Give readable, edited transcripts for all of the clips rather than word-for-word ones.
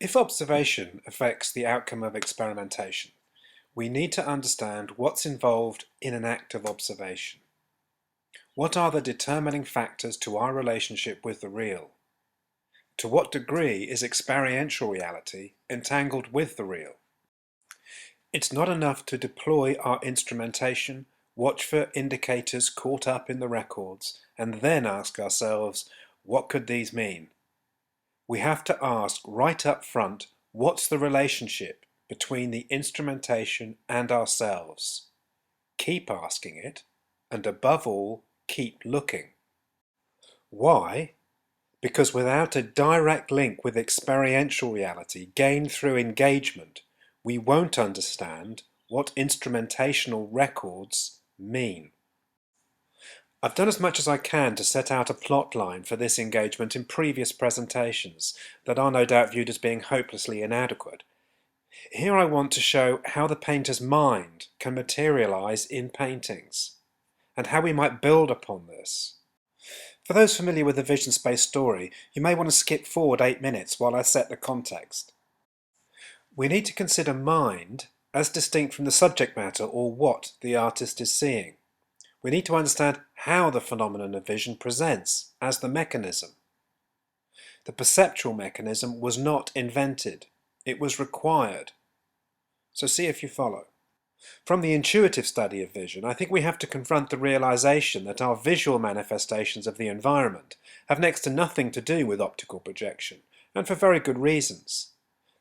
If observation affects the outcome of experimentation, we need to understand what's involved in an act of observation. What are the determining factors to our relationship with the real? To what degree is experiential reality entangled with the real? It's not enough to deploy our instrumentation, watch for indicators caught up in the records, and then ask ourselves, what could these mean? We have to ask right up front, what's the relationship between the instrumentation and ourselves? Keep asking it, and above all, keep looking. Why? Because without a direct link with experiential reality gained through engagement, we won't understand what instrumentational records mean. I've done as much as I can to set out a plot line for this engagement in previous presentations that are no doubt viewed as being hopelessly inadequate. Here I want to show how the painter's mind can materialise in paintings, and how we might build upon this. For those familiar with the vision space story, you may want to skip forward 8 minutes while I set the context. We need to consider mind as distinct from the subject matter, or what the artist is seeing. We need to understand how the phenomenon of vision presents as the mechanism. The perceptual mechanism was not invented, it was required. So see if you follow. From the intuitive study of vision, I think we have to confront the realization that our visual manifestations of the environment have next to nothing to do with optical projection, and for very good reasons.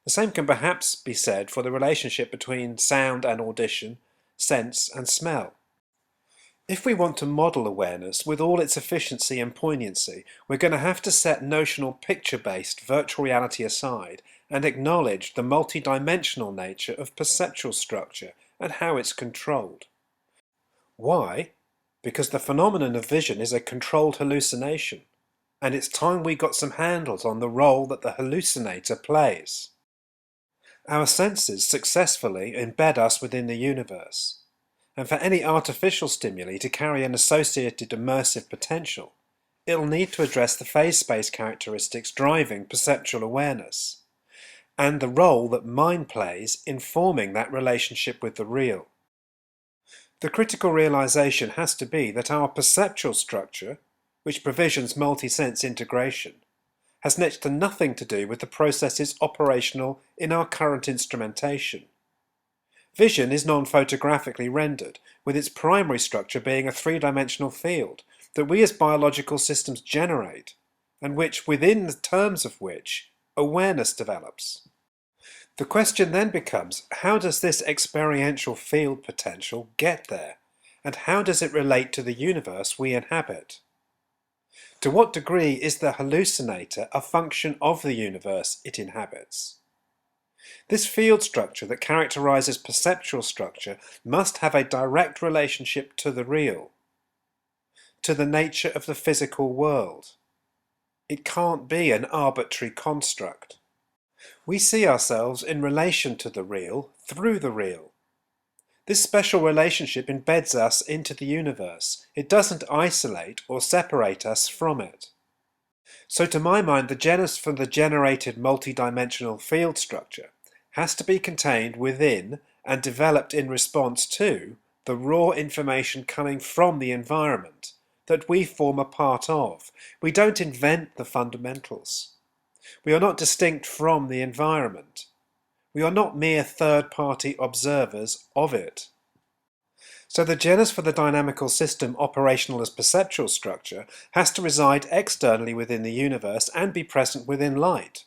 The same can perhaps be said for the relationship between sound and audition, sense and smell. If we want to model awareness with all its efficiency and poignancy, we're going to have to set notional picture-based virtual reality aside and acknowledge the multidimensional nature of perceptual structure and how it's controlled. Why? Because the phenomenon of vision is a controlled hallucination, and it's time we got some handles on the role that the hallucinator plays. Our senses successfully embed us within the universe. And for any artificial stimuli to carry an associated immersive potential, it'll need to address the phase space characteristics driving perceptual awareness, and the role that mind plays in forming that relationship with the real. The critical realization has to be that our perceptual structure, which provisions multi-sense integration, has next to nothing to do with the processes operational in our current instrumentation. Vision is non-photographically rendered, with its primary structure being a three-dimensional field that we as biological systems generate, and which, within the terms of which, awareness develops. The question then becomes, how does this experiential field potential get there, and how does it relate to the universe we inhabit? To what degree is the hallucinator a function of the universe it inhabits? This field structure that characterizes perceptual structure must have a direct relationship to the real, to the nature of the physical world. It can't be an arbitrary construct. We see ourselves in relation to the real through the real. This special relationship embeds us into the universe. It doesn't isolate or separate us from it. So to my mind, the genus for the generated multidimensional field structure has to be contained within and developed in response to the raw information coming from the environment that we form a part of. We don't invent the fundamentals. We are not distinct from the environment. We are not mere third-party observers of it. So the genus for the dynamical system operational as perceptual structure has to reside externally within the universe and be present within light,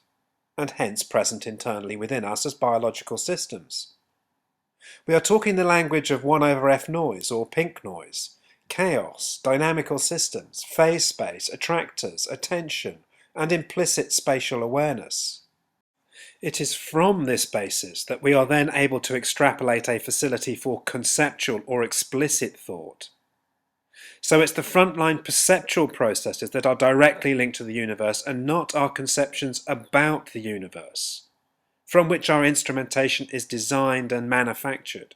and hence present internally within us as biological systems. We are talking the language of 1/f noise or pink noise, chaos, dynamical systems, phase space, attractors, attention, and implicit spatial awareness. It is from this basis that we are then able to extrapolate a facility for conceptual or explicit thought. So it's the frontline perceptual processes that are directly linked to the universe and not our conceptions about the universe, from which our instrumentation is designed and manufactured.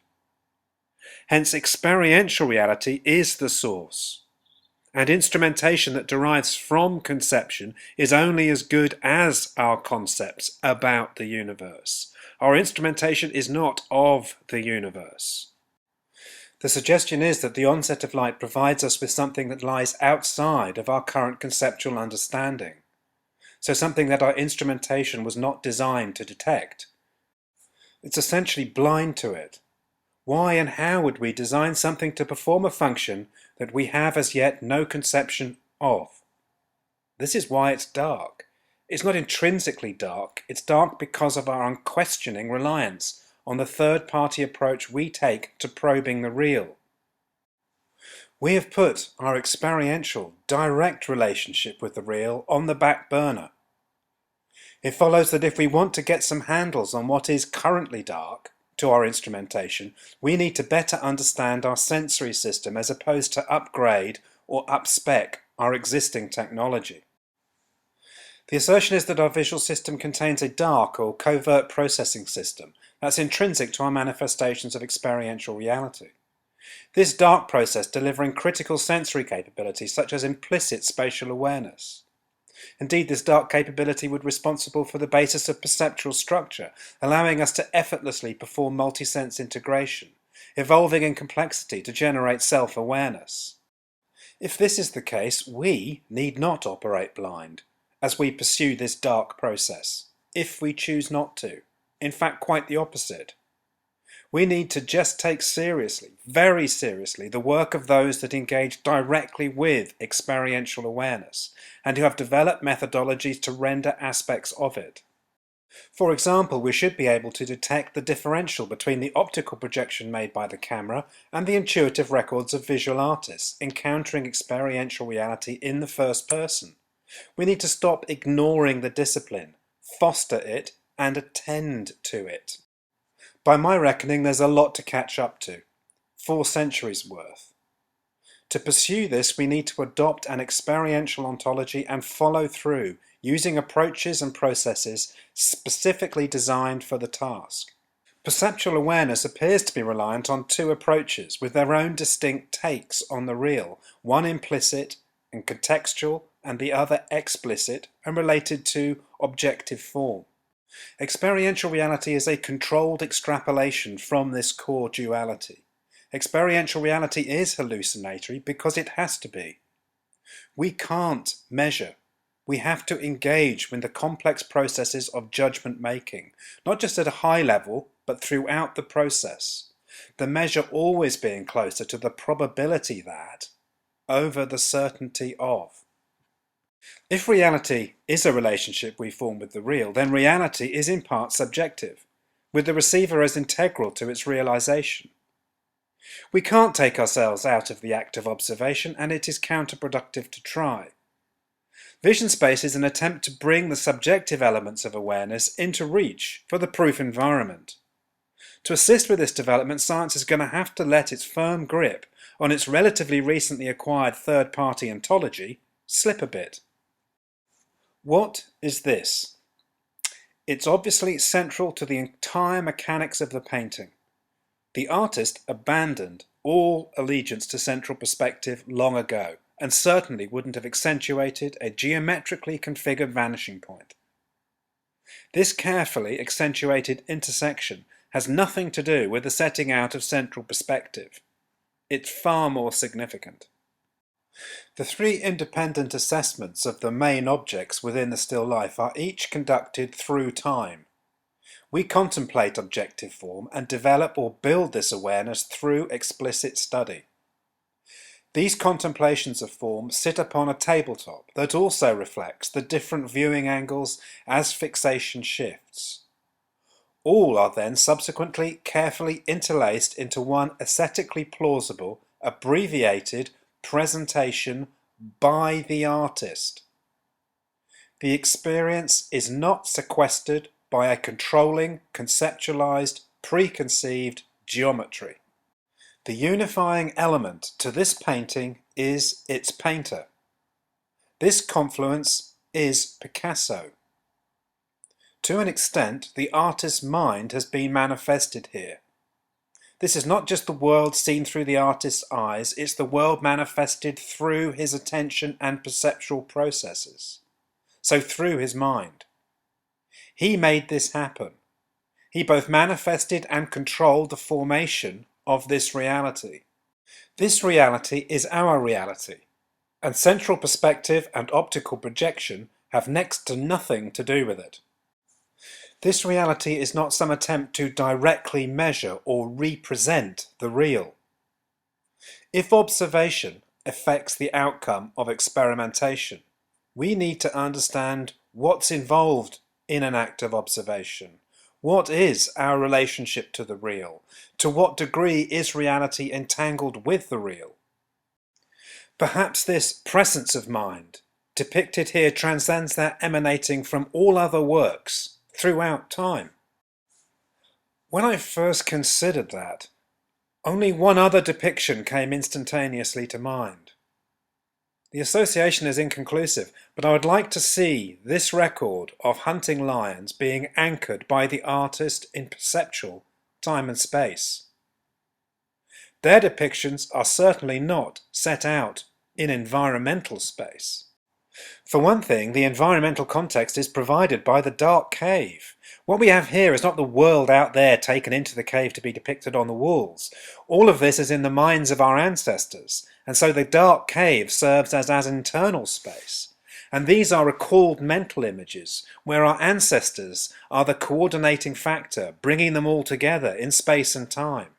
Hence, experiential reality is the source, And instrumentation that derives from conception is only as good as our concepts about the universe. Our instrumentation is not of the universe. The suggestion is that the onset of light provides us with something that lies outside of our current conceptual understanding, so something that our instrumentation was not designed to detect. It's essentially blind to it. Why and how would we design something to perform a function that we have as yet no conception of? This is why it's dark. It's not intrinsically dark, it's dark because of our unquestioning reliance on the third-party approach we take to probing the real. We have put our experiential, direct relationship with the real on the back burner. It follows that if we want to get some handles on what is currently dark to our instrumentation, we need to better understand our sensory system as opposed to upgrade or upspec our existing technology. The assertion is that our visual system contains a dark or covert processing system that's intrinsic to our manifestations of experiential reality. This dark process delivering critical sensory capabilities such as implicit spatial awareness. Indeed, this dark capability would be responsible for the basis of perceptual structure, allowing us to effortlessly perform multi-sense integration, evolving in complexity to generate self-awareness. If this is the case, we need not operate blind as we pursue this dark process, if we choose not to. In fact, quite the opposite. We need to just take seriously, very seriously, the work of those that engage directly with experiential awareness and who have developed methodologies to render aspects of it. For example, we should be able to detect the differential between the optical projection made by the camera and the intuitive records of visual artists encountering experiential reality in the first person. We need to stop ignoring the discipline, foster it, and attend to it. By my reckoning, there's a lot to catch up to, 4 centuries worth. To pursue this, we need to adopt an experiential ontology and follow through, using approaches and processes specifically designed for the task. Perceptual awareness appears to be reliant on 2 approaches with their own distinct takes on the real, one implicit and contextual, and the other explicit and related to objective form. Experiential reality is a controlled extrapolation from this core duality. Experiential reality is hallucinatory because it has to be. We can't measure. We have to engage with the complex processes of judgment making, not just at a high level, but throughout the process. The measure always being closer to the probability that over the certainty of. If reality is a relationship we form with the real, then reality is in part subjective, with the receiver as integral to its realization. We can't take ourselves out of the act of observation, and it is counterproductive to try. Vision space is an attempt to bring the subjective elements of awareness into reach for the proof environment. To assist with this development, science is going to have to let its firm grip on its relatively recently acquired third-party ontology slip a bit. What is this? It's obviously central to the entire mechanics of the painting. The artist abandoned all allegiance to central perspective long ago, and certainly wouldn't have accentuated a geometrically configured vanishing point. This carefully accentuated intersection has nothing to do with the setting out of central perspective. It's far more significant. The 3 independent assessments of the main objects within the still life are each conducted through time. We contemplate objective form and develop or build this awareness through explicit study. These contemplations of form sit upon a tabletop that also reflects the different viewing angles as fixation shifts. All are then subsequently carefully interlaced into one aesthetically plausible, abbreviated presentation by the artist. The experience is not sequestered by a controlling, conceptualized, preconceived geometry. The unifying element to this painting is its painter. This confluence is Picasso. To an extent, the artist's mind has been manifested here. This is not just the world seen through the artist's eyes, it's the world manifested through his attention and perceptual processes. So through his mind. He made this happen. He both manifested and controlled the formation of this reality. This reality is our reality, and central perspective and optical projection have next to nothing to do with it. This reality is not some attempt to directly measure or represent the real. If observation affects the outcome of experimentation, we need to understand what's involved in an act of observation. What is our relationship to the real? To what degree is reality entangled with the real? Perhaps this presence of mind, depicted here, transcends that emanating from all other works throughout time. When I first considered that, only one other depiction came instantaneously to mind. The association is inconclusive, but I would like to see this record of hunting lions being anchored by the artist in perceptual time and space. Their depictions are certainly not set out in environmental space. For one thing, the environmental context is provided by the dark cave. What we have here is not the world out there taken into the cave to be depicted on the walls. All of this is in the minds of our ancestors, and so the dark cave serves as internal space. And these are recalled mental images, where our ancestors are the coordinating factor, bringing them all together in space and time.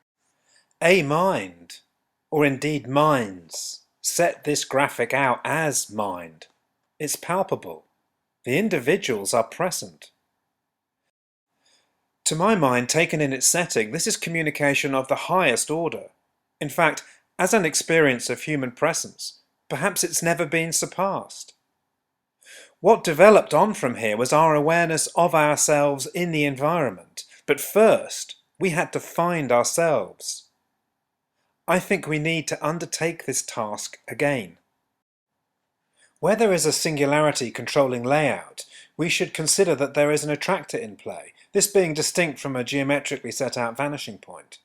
A mind, or indeed minds, set this graphic out as mind. It's palpable. The individuals are present. To my mind, taken in its setting, this is communication of the highest order. In fact, as an experience of human presence, perhaps it's never been surpassed. What developed on from here was our awareness of ourselves in the environment, but first we had to find ourselves. I think we need to undertake this task again. Where there is a singularity controlling layout, we should consider that there is an attractor in play, this being distinct from a geometrically set out vanishing point.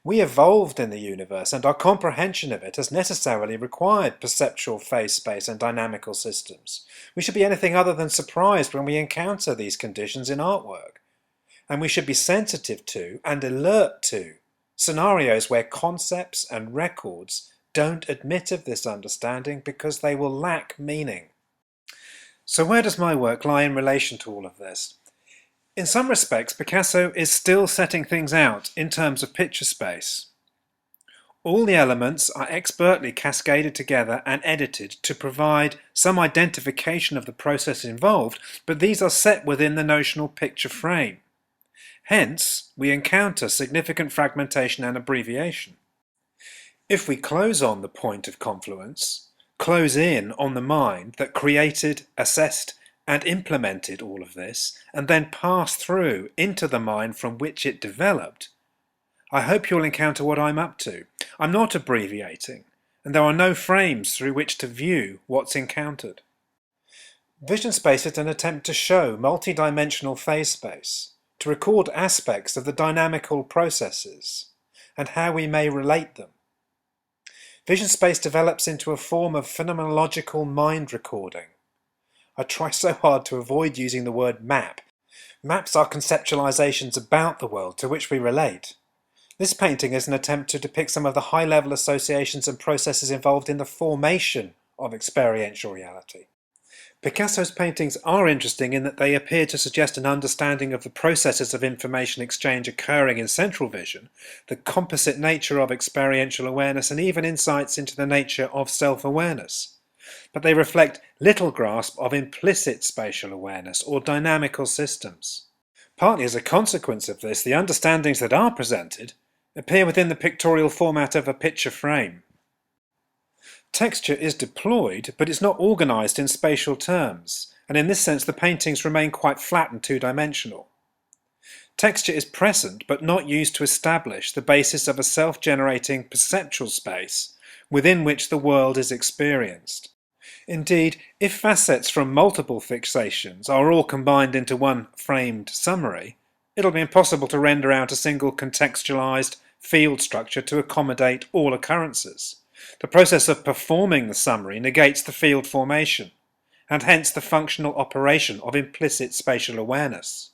We evolved in the universe, and our comprehension of it has necessarily required perceptual phase space and dynamical systems. We should be anything other than surprised when we encounter these conditions in artwork. And we should be sensitive to and alert to scenarios where concepts and records don't admit of this understanding because they will lack meaning. So where does my work lie in relation to all of this? In some respects, Picasso is still setting things out in terms of picture space. All the elements are expertly cascaded together and edited to provide some identification of the process involved, but these are set within the notional picture frame. Hence, we encounter significant fragmentation and abbreviation. If we close on the point of confluence, close in on the mind that created, assessed, and implemented all of this, and then pass through into the mind from which it developed, I hope you'll encounter what I'm up to. I'm not abbreviating, and there are no frames through which to view what's encountered. Vision space is an attempt to show multi-dimensional phase space, to record aspects of the dynamical processes, and how we may relate them. Vision space develops into a form of phenomenological mind recording. I try so hard to avoid using the word map. Maps are conceptualizations about the world to which we relate. This painting is an attempt to depict some of the high-level associations and processes involved in the formation of experiential reality. Picasso's paintings are interesting in that they appear to suggest an understanding of the processes of information exchange occurring in central vision, the composite nature of experiential awareness, and even insights into the nature of self-awareness. But they reflect little grasp of implicit spatial awareness or dynamical systems. Partly as a consequence of this, the understandings that are presented appear within the pictorial format of a picture frame. Texture is deployed, but it's not organised in spatial terms, and in this sense the paintings remain quite flat and two-dimensional. Texture is present, but not used to establish the basis of a self-generating perceptual space within which the world is experienced. Indeed, if facets from multiple fixations are all combined into one framed summary, it'll be impossible to render out a single contextualised, field structure to accommodate all occurrences. The process of performing the summary negates the field formation, and hence the functional operation of implicit spatial awareness.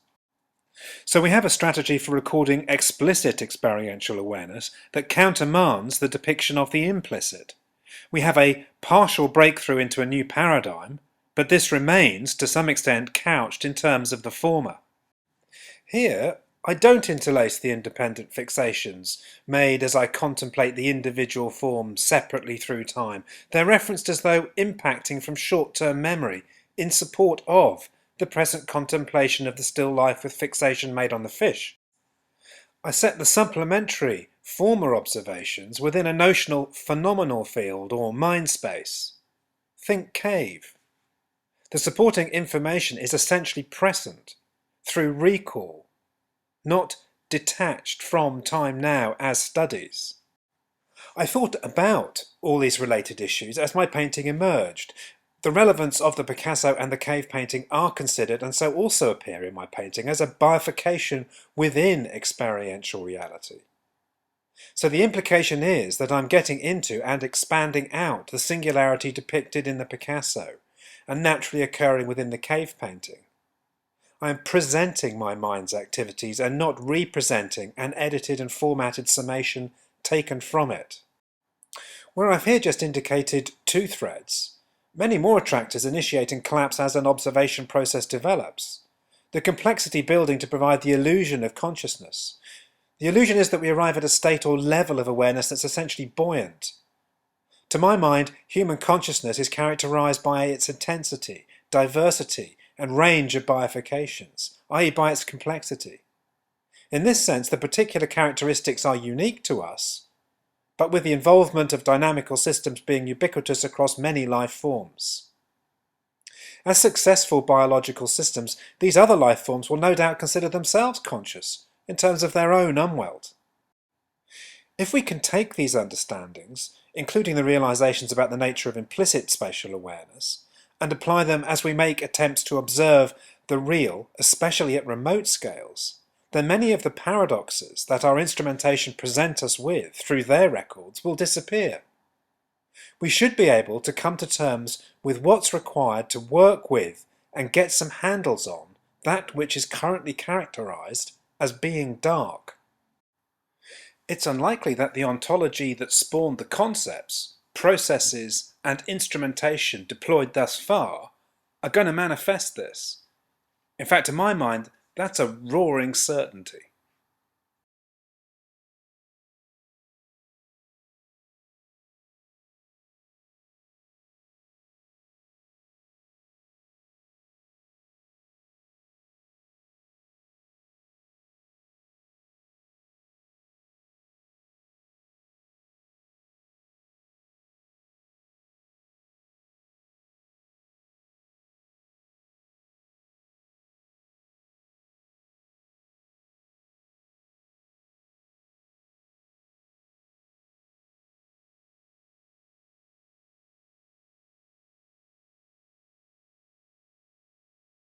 So we have a strategy for recording explicit experiential awareness that countermands the depiction of the implicit. We have a partial breakthrough into a new paradigm, but this remains, to some extent, couched in terms of the former. Here, I don't interlace the independent fixations made as I contemplate the individual form separately through time. They're referenced as though impacting from short-term memory in support of the present contemplation of the still life with fixation made on the fish. I set the supplementary former observations within a notional phenomenal field or mind space. Think cave. The supporting information is essentially present through recall, not detached from time now as studies. I thought about all these related issues as my painting emerged. The relevance of the Picasso and the cave painting are considered and so also appear in my painting as a bifurcation within experiential reality. So the implication is that I'm getting into and expanding out the singularity depicted in the Picasso and naturally occurring within the cave painting. I am presenting my mind's activities and not representing an edited and formatted summation taken from it. Where I've here just indicated two threads, many more attractors initiate and collapse as an observation process develops. The complexity building to provide the illusion of consciousness. The illusion is that we arrive at a state or level of awareness that's essentially buoyant. To my mind, human consciousness is characterized by its intensity, diversity, and range of bifurcations, i.e. by its complexity. In this sense, the particular characteristics are unique to us, but with the involvement of dynamical systems being ubiquitous across many life forms. As successful biological systems, these other life forms will no doubt consider themselves conscious in terms of their own umwelt. If we can take these understandings, including the realizations about the nature of implicit spatial awareness, and apply them as we make attempts to observe the real, especially at remote scales, then many of the paradoxes that our instrumentation present us with through their records will disappear. We should be able to come to terms with what's required to work with and get some handles on that which is currently characterized as being dark. It's unlikely that the ontology that spawned the concepts, processes, and instrumentation deployed thus far are going to manifest this. In fact, to my mind, that's a roaring certainty.